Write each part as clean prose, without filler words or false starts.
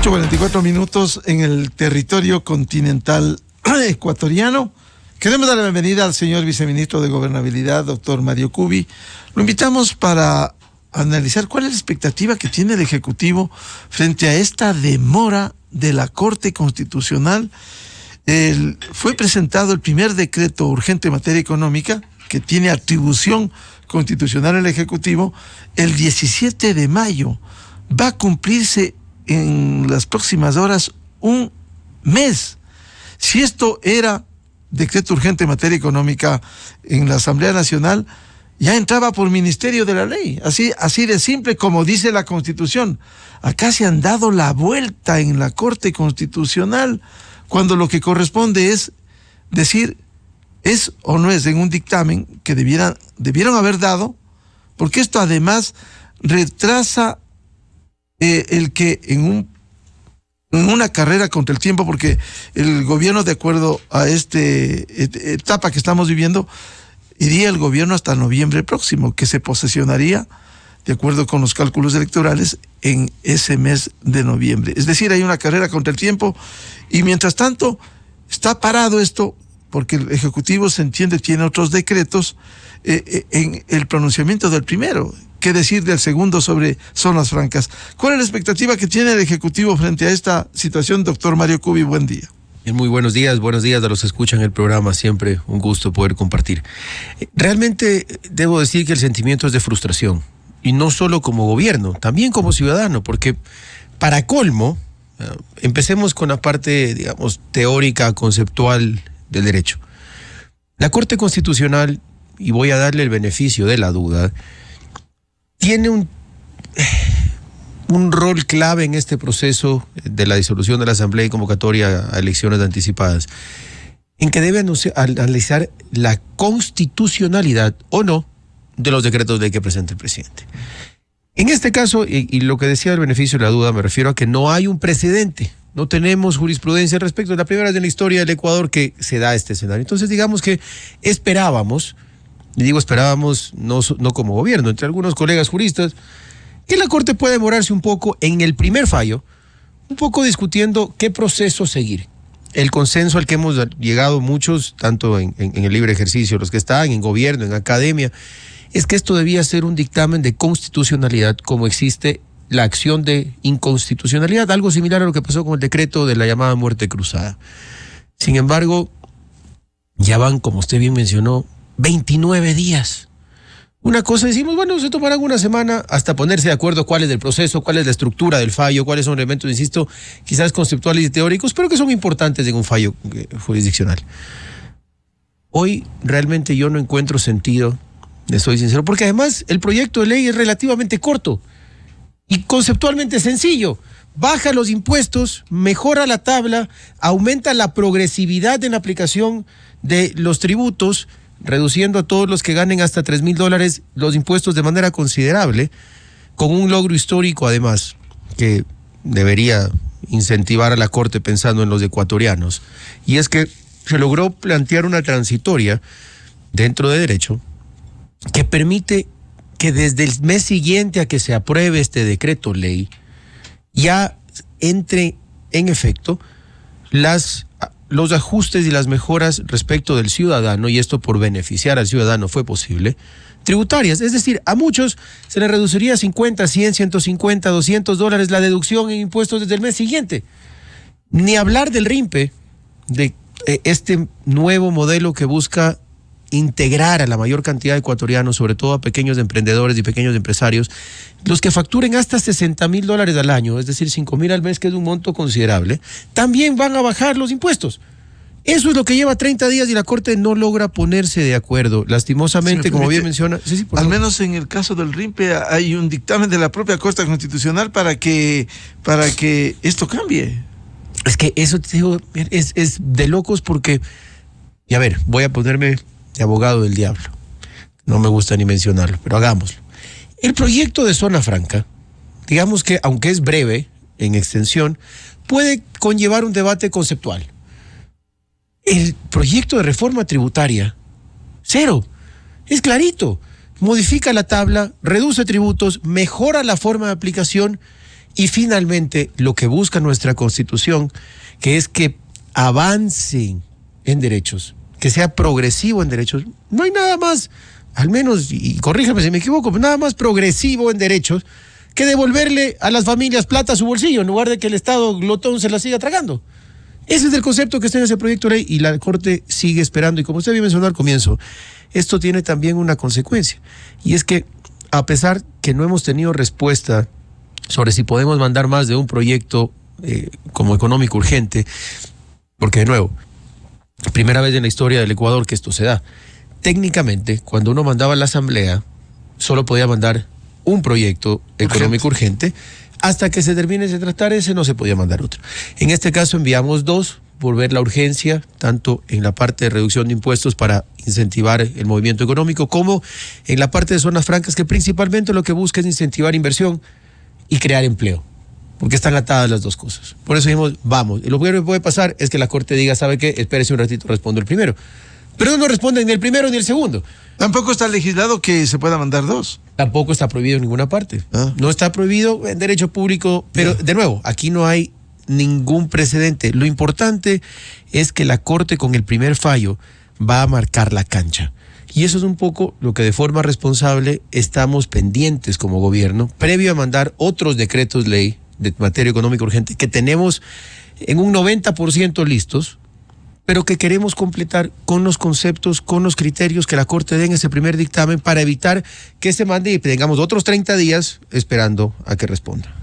8:44 en el territorio continental ecuatoriano. Queremos dar la bienvenida al señor viceministro de Gobernabilidad, doctor Mario Cubi. Lo invitamos para analizar cuál es la expectativa que tiene el Ejecutivo frente a esta demora de la Corte Constitucional. Fue presentado el primer decreto urgente en materia económica que tiene atribución constitucional al Ejecutivo el 17 de mayo. Va a cumplirse en las próximas horas un mes. Si esto era decreto urgente en materia económica en la Asamblea Nacional, ya entraba por Ministerio de la Ley, así de simple como dice la Constitución. Acá se han dado la vuelta en la Corte Constitucional, cuando lo que corresponde es decir es o no es en un dictamen que debieron haber dado, porque esto además retrasa el que en una carrera contra el tiempo, porque el gobierno, de acuerdo a esta etapa que estamos viviendo, iría el gobierno hasta noviembre próximo, que se posesionaría, de acuerdo con los cálculos electorales, en ese mes de noviembre. Es decir, hay una carrera contra el tiempo y mientras tanto está parado esto porque el Ejecutivo, se entiende, tiene otros decretos en el pronunciamiento del primero. ¿Qué decir del segundo sobre zonas francas? ¿Cuál es la expectativa que tiene el Ejecutivo frente a esta situación, doctor Mario Cubi? Buen día. Muy buenos días a los que escuchan el programa, siempre un gusto poder compartir. Realmente debo decir que el sentimiento es de frustración, y no solo como gobierno, también como ciudadano, porque para colmo, empecemos con la parte, digamos, teórica, conceptual del derecho. La Corte Constitucional, y voy a darle el beneficio de la duda, tiene un rol clave en este proceso de la disolución de la Asamblea y convocatoria a elecciones anticipadas, en que debe analizar la constitucionalidad o no de los decretos de ley que presenta el presidente. En este caso, y lo que decía del beneficio de la duda, me refiero a que no hay un precedente, no tenemos jurisprudencia al respecto. Es la primera vez en la historia del Ecuador que se da este escenario. Entonces, digamos que esperábamos, y digo esperábamos no como gobierno, entre algunos colegas juristas, que la Corte puede demorarse un poco en el primer fallo, un poco discutiendo qué proceso seguir. El consenso al que hemos llegado muchos, tanto en el libre ejercicio, los que están en gobierno, en academia, es que esto debía ser un dictamen de constitucionalidad, como existe la acción de inconstitucionalidad, algo similar a lo que pasó con el decreto de la llamada muerte cruzada. Sin embargo, ya van, como usted bien mencionó, 29 días. Una cosa decimos, bueno, se tomarán una semana hasta ponerse de acuerdo cuál es el proceso, cuál es la estructura del fallo, cuáles son elementos, insisto, quizás conceptuales y teóricos, pero que son importantes en un fallo jurisdiccional. Hoy realmente yo no encuentro sentido, les soy sincero, porque además el proyecto de ley es relativamente corto y conceptualmente sencillo. Baja los impuestos, mejora la tabla, aumenta la progresividad en la aplicación de los tributos, reduciendo a todos los que ganen hasta $3,000 los impuestos de manera considerable, con un logro histórico además, que debería incentivar a la Corte pensando en los ecuatorianos, y es que se logró plantear una transitoria dentro de derecho que permite que desde el mes siguiente a que se apruebe este decreto ley ya entre en efecto los ajustes y las mejoras respecto del ciudadano, y esto por beneficiar al ciudadano fue posible, tributarias. Es decir, a muchos se les reduciría 50, 100, 150, $200 la deducción en impuestos desde el mes siguiente. Ni hablar del RIMPE, de este nuevo modelo que busca integrar a la mayor cantidad de ecuatorianos, sobre todo a pequeños emprendedores y pequeños empresarios, los que facturen hasta $60,000 al año, es decir, 5,000 al mes, que es un monto considerable, también van a bajar los impuestos. Eso es lo que lleva 30 días y la Corte no logra ponerse de acuerdo. Lastimosamente, como bien menciona... Sí, al menos en el caso del RIMPE hay un dictamen de la propia Corte Constitucional para que esto cambie. Es que eso, te digo, es de locos porque... Y a ver, voy a ponerme de abogado del diablo. No me gusta ni mencionarlo, pero hagámoslo. El proyecto de zona franca, digamos que aunque es breve en extensión, puede conllevar un debate conceptual. El proyecto de reforma tributaria, cero, es clarito. Modifica la tabla, reduce tributos, mejora la forma de aplicación Y finalmente, lo que busca nuestra Constitución, que es que avancen en derechos, que sea progresivo en derechos. No hay nada más, al menos, y corríjame si me equivoco, pero nada más progresivo en derechos que devolverle a las familias plata a su bolsillo en lugar de que el Estado glotón se la siga tragando. Ese es el concepto que está en ese proyecto de ley y la Corte sigue esperando. Y como usted bien mencionó al comienzo, esto tiene también una consecuencia. Y es que, a pesar que no hemos tenido respuesta sobre si podemos mandar más de un proyecto como económico urgente, porque de nuevo, primera vez en la historia del Ecuador que esto se da. Técnicamente, cuando uno mandaba a la Asamblea, solo podía mandar un proyecto económico urgente. Hasta que se termine de tratar ese, no se podía mandar otro. En este caso enviamos 2 por ver la urgencia, tanto en la parte de reducción de impuestos para incentivar el movimiento económico, como en la parte de zonas francas, que principalmente lo que busca es incentivar inversión y crear empleo, porque están atadas las dos cosas. Por eso dijimos, vamos. Y lo primero que puede pasar es que la Corte diga, ¿sabe qué? Espérese un ratito, respondo el primero. Pero no responden ni el primero ni el segundo. Tampoco está legislado que se pueda mandar 2. Tampoco está prohibido en ninguna parte. No está prohibido en derecho público, pero de nuevo, aquí no hay ningún precedente. Lo importante es que la Corte con el primer fallo va a marcar la cancha. Y eso es un poco lo que de forma responsable estamos pendientes como gobierno, previo a mandar otros decretos ley de materia económica urgente que tenemos en un 90% listos, pero que queremos completar con los conceptos, con los criterios que la Corte dé en ese primer dictamen para evitar que se mande y tengamos otros 30 días esperando a que responda.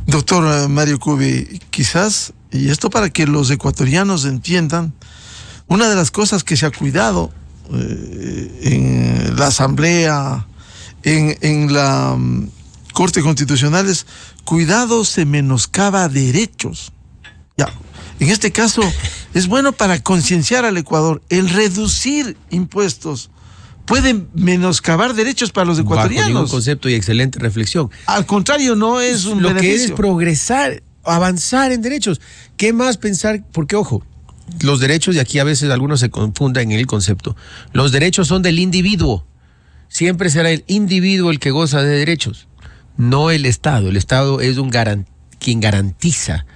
Doctor Mario Cubi, quizás, y esto para que los ecuatorianos entiendan, una de las cosas que se ha cuidado en la Asamblea, en la Corte Constitucional es, cuidado, se menoscaba derechos. Ya. En este caso, es bueno para concienciar al Ecuador. El reducir impuestos puede menoscabar derechos para los ecuatorianos. Bajo ningún concepto y excelente reflexión. Al contrario, no es un beneficio. Lo que es progresar, avanzar en derechos. ¿Qué más pensar? Porque, ojo, los derechos, y aquí a veces algunos se confunden en el concepto, los derechos son del individuo. Siempre será el individuo el que goza de derechos, no el Estado. El Estado es quien garantiza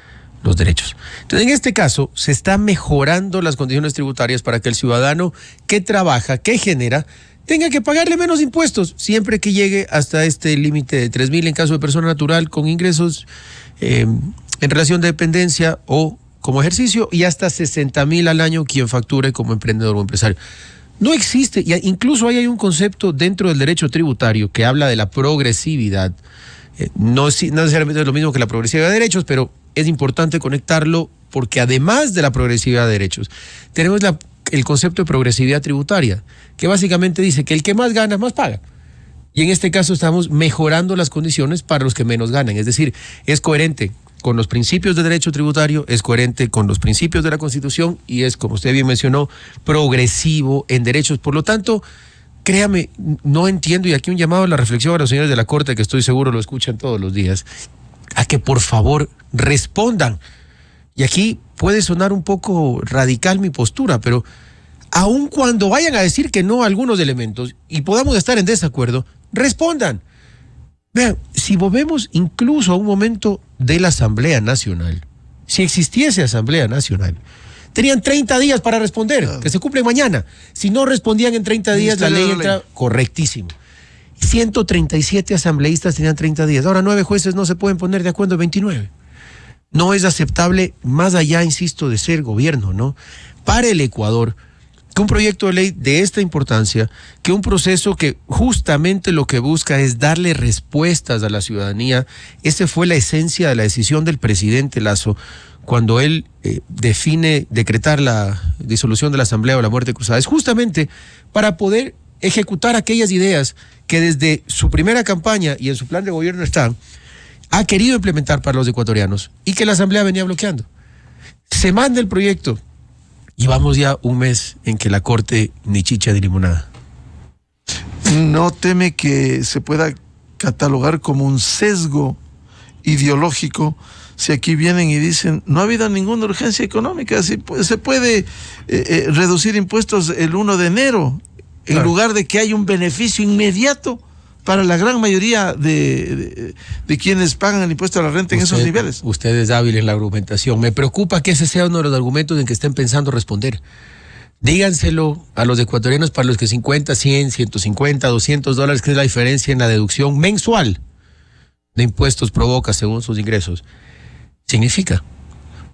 los derechos. Entonces, en este caso, se está mejorando las condiciones tributarias para que el ciudadano que trabaja, que genera, tenga que pagarle menos impuestos, siempre que llegue hasta este límite de 3.000 en caso de persona natural con ingresos en relación de dependencia o como ejercicio, y hasta 60.000 al año quien facture como emprendedor o empresario. No existe, y incluso hay un concepto dentro del derecho tributario que habla de la progresividad. No necesariamente es lo mismo que la progresividad de derechos, pero es importante conectarlo porque además de la progresividad de derechos, tenemos el concepto de progresividad tributaria, que básicamente dice que el que más gana, más paga. Y en este caso estamos mejorando las condiciones para los que menos ganan. Es decir, es coherente con los principios del derecho tributario, es coherente con los principios de la Constitución y es, como usted bien mencionó, progresivo en derechos. Por lo tanto, créame, no entiendo, y aquí un llamado a la reflexión a los señores de la Corte, que estoy seguro lo escuchan todos los días, a que por favor respondan. Y aquí puede sonar un poco radical mi postura, pero aun cuando vayan a decir que no a algunos elementos y podamos estar en desacuerdo, respondan. Vean, si volvemos incluso a un momento de la Asamblea Nacional, si existiese Asamblea Nacional, tenían 30 días para responder, que se cumple mañana. Si no respondían en 30 días, la ley entra correctísimo. 137 asambleístas tenían 30 días. Ahora 9 jueces no se pueden poner de acuerdo en 29. No es aceptable, más allá, insisto, de ser gobierno, ¿no? Para el Ecuador, que un proyecto de ley de esta importancia, que un proceso que justamente lo que busca es darle respuestas a la ciudadanía. Esa fue la esencia de la decisión del presidente Lasso cuando él define decretar la disolución de la Asamblea o la muerte cruzada. Es justamente para poder ejecutar aquellas ideas que desde su primera campaña y en su plan de gobierno ha querido implementar para los ecuatorianos y que la Asamblea venía bloqueando. Se manda el proyecto y vamos ya un mes en que la Corte ni chicha ni limonada. ¿No teme que se pueda catalogar como un sesgo ideológico si aquí vienen y dicen no ha habido ninguna urgencia económica, si se puede reducir impuestos el 1 de enero, en lugar de que haya un beneficio inmediato para la gran mayoría de quienes pagan el impuesto a la renta en esos niveles. Usted es hábil en la argumentación. Me preocupa que ese sea uno de los argumentos en que estén pensando responder. Díganselo a los ecuatorianos para los que 50, 100, 150, $200, que es la diferencia en la deducción mensual de impuestos provoca según sus ingresos. Significa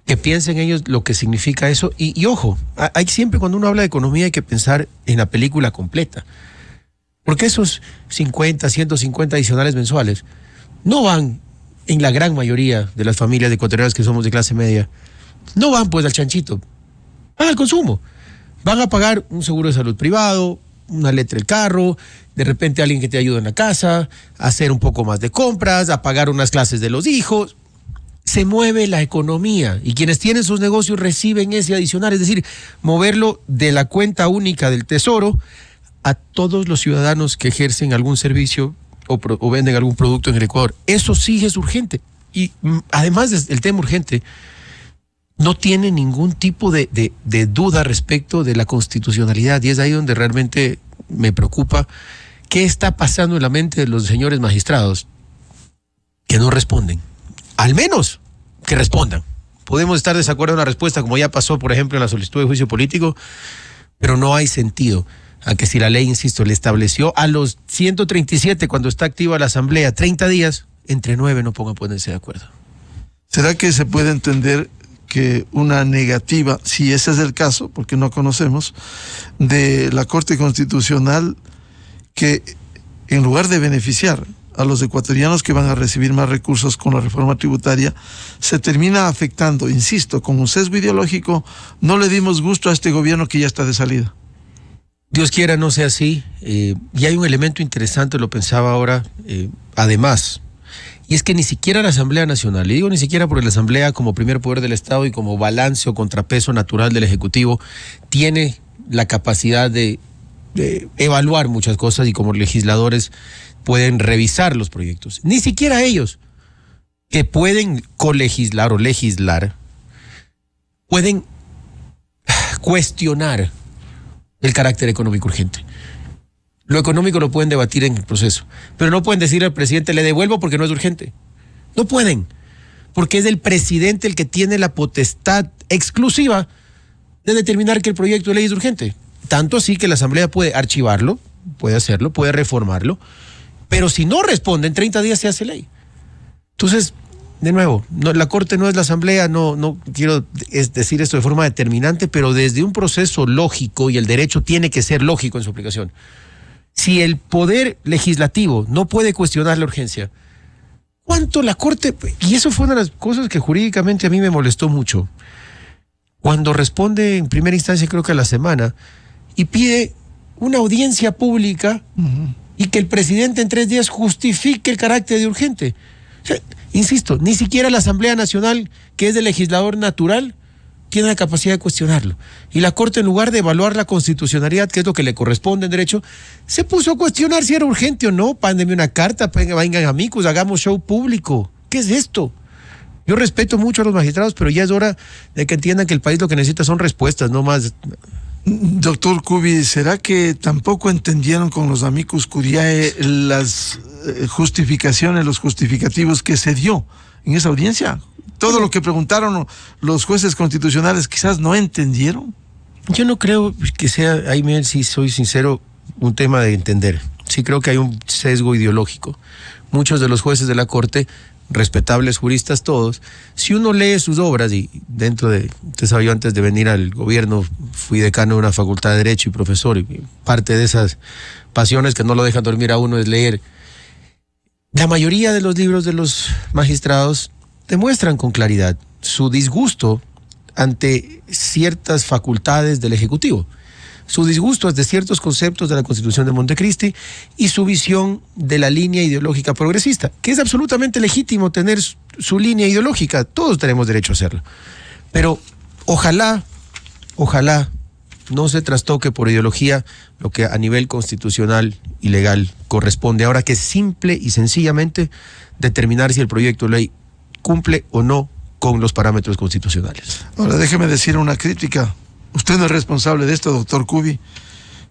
que piensen ellos lo que significa eso. Y ojo, hay siempre cuando uno habla de economía hay que pensar en la película completa. Porque esos 50, 150 adicionales mensuales no van, en la gran mayoría de las familias ecuatorianas que somos de clase media, no van pues al chanchito, van al consumo. Van a pagar un seguro de salud privado, una letra del carro, de repente alguien que te ayude en la casa, a hacer un poco más de compras, a pagar unas clases de los hijos. Se mueve la economía y quienes tienen sus negocios reciben ese adicional, es decir, moverlo de la cuenta única del Tesoro a todos los ciudadanos que ejercen algún servicio o venden algún producto en el Ecuador. Eso sí es urgente. Y además del tema urgente, no tiene ningún tipo de duda respecto de la constitucionalidad. Y es ahí donde realmente me preocupa qué está pasando en la mente de los señores magistrados que no responden. Al menos que respondan. Podemos estar de desacuerdo en la respuesta, como ya pasó, por ejemplo, en la solicitud de juicio político, pero no hay sentido a que si la ley, insisto, le estableció a los 137, cuando está activa la Asamblea, 30 días, entre 9 no pongan ponerse de acuerdo. ¿Será que se puede entender que una negativa, si ese es el caso, porque no conocemos, de la Corte Constitucional, que en lugar de beneficiar a los ecuatorianos que van a recibir más recursos con la reforma tributaria, se termina afectando, insisto, con un sesgo ideológico? No le dimos gusto a este gobierno que ya está de salida. Dios quiera no sea así. Y hay un elemento interesante, lo pensaba ahora, además, y es que ni siquiera la Asamblea Nacional, y digo ni siquiera porque la Asamblea como primer poder del Estado y como balance o contrapeso natural del Ejecutivo, tiene la capacidad de evaluar muchas cosas y como legisladores pueden revisar los proyectos. Ni siquiera ellos, que pueden colegislar o legislar, pueden cuestionar el carácter económico urgente. Lo económico lo pueden debatir en el proceso, pero no pueden decirle al presidente, le devuelvo porque no es urgente. No pueden, porque es el presidente el que tiene la potestad exclusiva de determinar que el proyecto de ley es urgente. Tanto así que la Asamblea puede archivarlo, puede hacerlo, puede reformarlo, pero si no responde, en 30 días se hace ley. Entonces, de nuevo, la Corte no es la Asamblea, no quiero decir esto de forma determinante, pero desde un proceso lógico, y el derecho tiene que ser lógico en su aplicación, si el poder legislativo no puede cuestionar la urgencia, ¿cuánto la Corte? Y eso fue una de las cosas que jurídicamente a mí me molestó mucho. Cuando responde en primera instancia, creo que a la semana, y pide una audiencia pública y que el presidente en 3 días justifique el carácter de urgente. O sea, insisto, ni siquiera la Asamblea Nacional, que es el legislador natural, tiene la capacidad de cuestionarlo. Y la Corte, en lugar de evaluar la constitucionalidad, que es lo que le corresponde en derecho, se puso a cuestionar si era urgente o no. Pándeme una carta, vengan amigos, hagamos show público. ¿Qué es esto? Yo respeto mucho a los magistrados, pero ya es hora de que entiendan que el país lo que necesita son respuestas, no más. Doctor Cubi, ¿será que tampoco entendieron con los amicus curiae las justificaciones, los justificativos que se dio en esa audiencia? Todo lo que preguntaron los jueces constitucionales quizás no entendieron. Yo no creo que sea, ahí si soy sincero, un tema de entender. Sí creo que hay un sesgo ideológico. Muchos de los jueces de la Corte, respetables juristas todos, si uno lee sus obras, y usted sabe, yo antes de venir al gobierno fui decano de una facultad de Derecho y profesor, y parte de esas pasiones que no lo dejan dormir a uno es leer. La mayoría de los libros de los magistrados demuestran con claridad su disgusto ante ciertas facultades del Ejecutivo, su disgusto ante ciertos conceptos de la Constitución de Montecristi y su visión de la línea ideológica progresista, que es absolutamente legítimo tener su línea ideológica, todos tenemos derecho a hacerlo, pero ojalá no se trastoque por ideología lo que a nivel constitucional y legal corresponde, ahora que es simple y sencillamente determinar si el proyecto de ley cumple o no con los parámetros constitucionales. Ahora déjeme decir una crítica. Usted no es responsable de esto, doctor Cubi,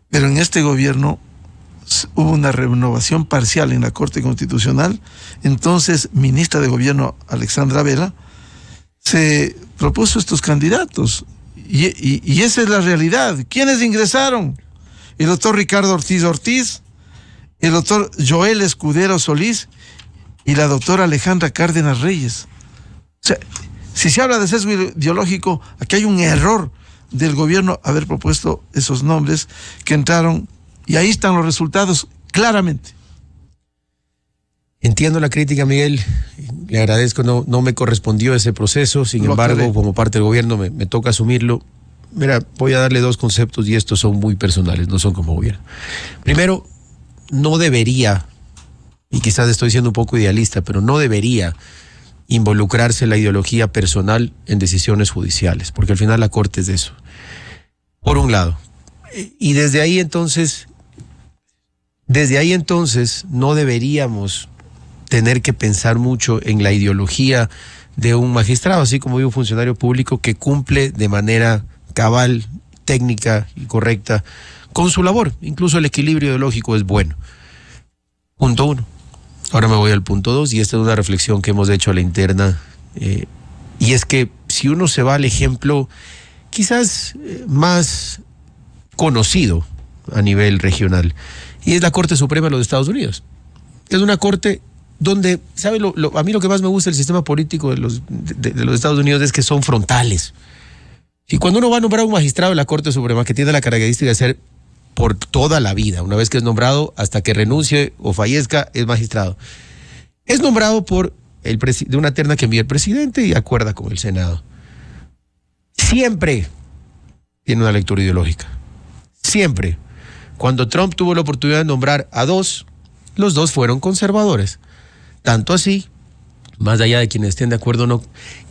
pero en este gobierno hubo una renovación parcial en la Corte Constitucional. Entonces, ministra de Gobierno Alexandra Vela se propuso estos candidatos. Y esa es la realidad. ¿Quiénes ingresaron? El doctor Ricardo Ortiz, el doctor Joel Escudero Solís y la doctora Alejandra Cárdenas Reyes. O sea, si se habla de sesgo ideológico, aquí hay un error del gobierno haber propuesto esos nombres que entraron, y ahí están los resultados claramente. Entiendo la crítica, Miguel, le agradezco, no me correspondió ese proceso, sin embargo, como parte del gobierno me toca asumirlo. Mira, voy a darle dos conceptos y estos son muy personales, no son como gobierno. Primero, no debería, y quizás estoy siendo un poco idealista, pero no debería involucrarse la ideología personal en decisiones judiciales, porque al final la Corte es de eso, por un lado. Y desde ahí entonces no deberíamos tener que pensar mucho en la ideología de un magistrado, así como de un funcionario público que cumple de manera cabal, técnica y correcta con su labor. Incluso el equilibrio ideológico es bueno. Punto uno. Ahora me voy al punto dos, y esta es una reflexión que hemos hecho a la interna, y es que si uno se va al ejemplo quizás más conocido a nivel regional, y es la Corte Suprema de los Estados Unidos. Es una corte donde, ¿sabe? A mí lo que más me gusta del sistema político de los Estados Unidos es que son frontales. Y cuando uno va a nombrar a un magistrado de la Corte Suprema, que tiene la característica de ser por toda la vida, una vez que es nombrado, hasta que renuncie o fallezca, es magistrado. Es nombrado por de una terna que envía el presidente y acuerda con el Senado. Siempre tiene una lectura ideológica. Siempre. Cuando Trump tuvo la oportunidad de nombrar a dos, los dos fueron conservadores. Tanto así, más allá de quienes estén de acuerdo o no,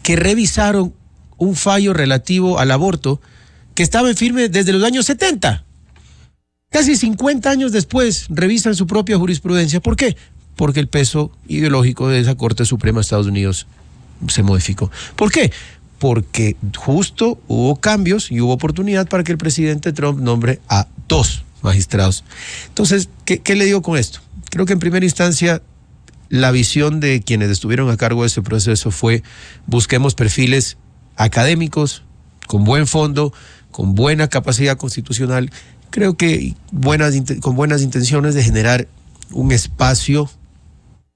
que revisaron un fallo relativo al aborto que estaba en firme desde los años 70. Casi 50 años después revisan su propia jurisprudencia. ¿Por qué? Porque el peso ideológico de esa Corte Suprema de Estados Unidos se modificó. ¿Por qué? Porque justo hubo cambios y hubo oportunidad para que el presidente Trump nombre a dos magistrados. Entonces, ¿qué le digo con esto? Creo que en primera instancia la visión de quienes estuvieron a cargo de este proceso fue: busquemos perfiles académicos, con buen fondo, con buena capacidad constitucional, creo que con buenas intenciones de generar un espacio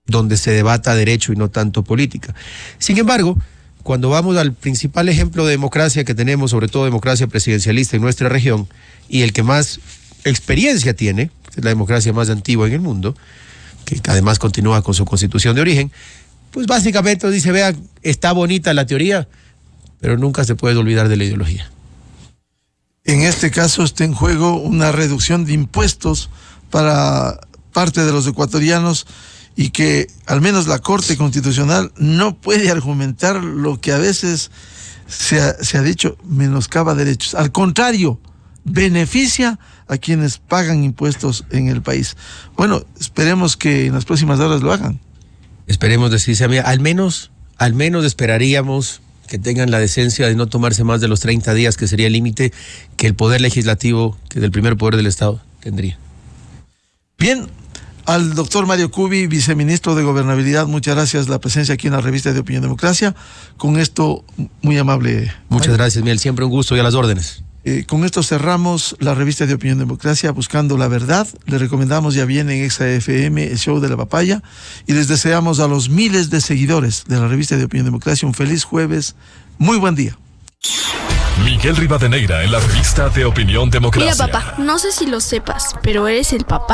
donde se debata derecho y no tanto política. Sin embargo, cuando vamos al principal ejemplo de democracia que tenemos, sobre todo democracia presidencialista en nuestra región, y el que más experiencia tiene, es la democracia más antigua en el mundo, que además continúa con su constitución de origen, pues básicamente dice: vean, está bonita la teoría, pero nunca se puede olvidar de la ideología. En este caso está en juego una reducción de impuestos para parte de los ecuatorianos, y que al menos la Corte Constitucional no puede argumentar lo que a veces se ha dicho, menoscaba derechos. Al contrario, beneficia a quienes pagan impuestos en el país. Bueno, esperemos que en las próximas horas lo hagan. Esperemos, decirse a mí, al menos esperaríamos que tengan la decencia de no tomarse más de los 30 días, que sería el límite que el Poder Legislativo, que es el primer poder del Estado, tendría. Bien, al doctor Mario Cubi, viceministro de Gobernabilidad, muchas gracias la presencia aquí en la revista de Opinión Democracia. Con esto, muy amable. Muchas gracias, Miguel, siempre un gusto y a las órdenes. Con esto cerramos la revista de Opinión Democracia, buscando la verdad. Le recomendamos, ya viene en Exa FM, el show de la papaya, y les deseamos a los miles de seguidores de la revista de Opinión Democracia un feliz jueves. Muy buen día. Miguel Rivadeneira en la revista de Opinión Democracia. Mira, papá, no sé si lo sepas, pero eres el papá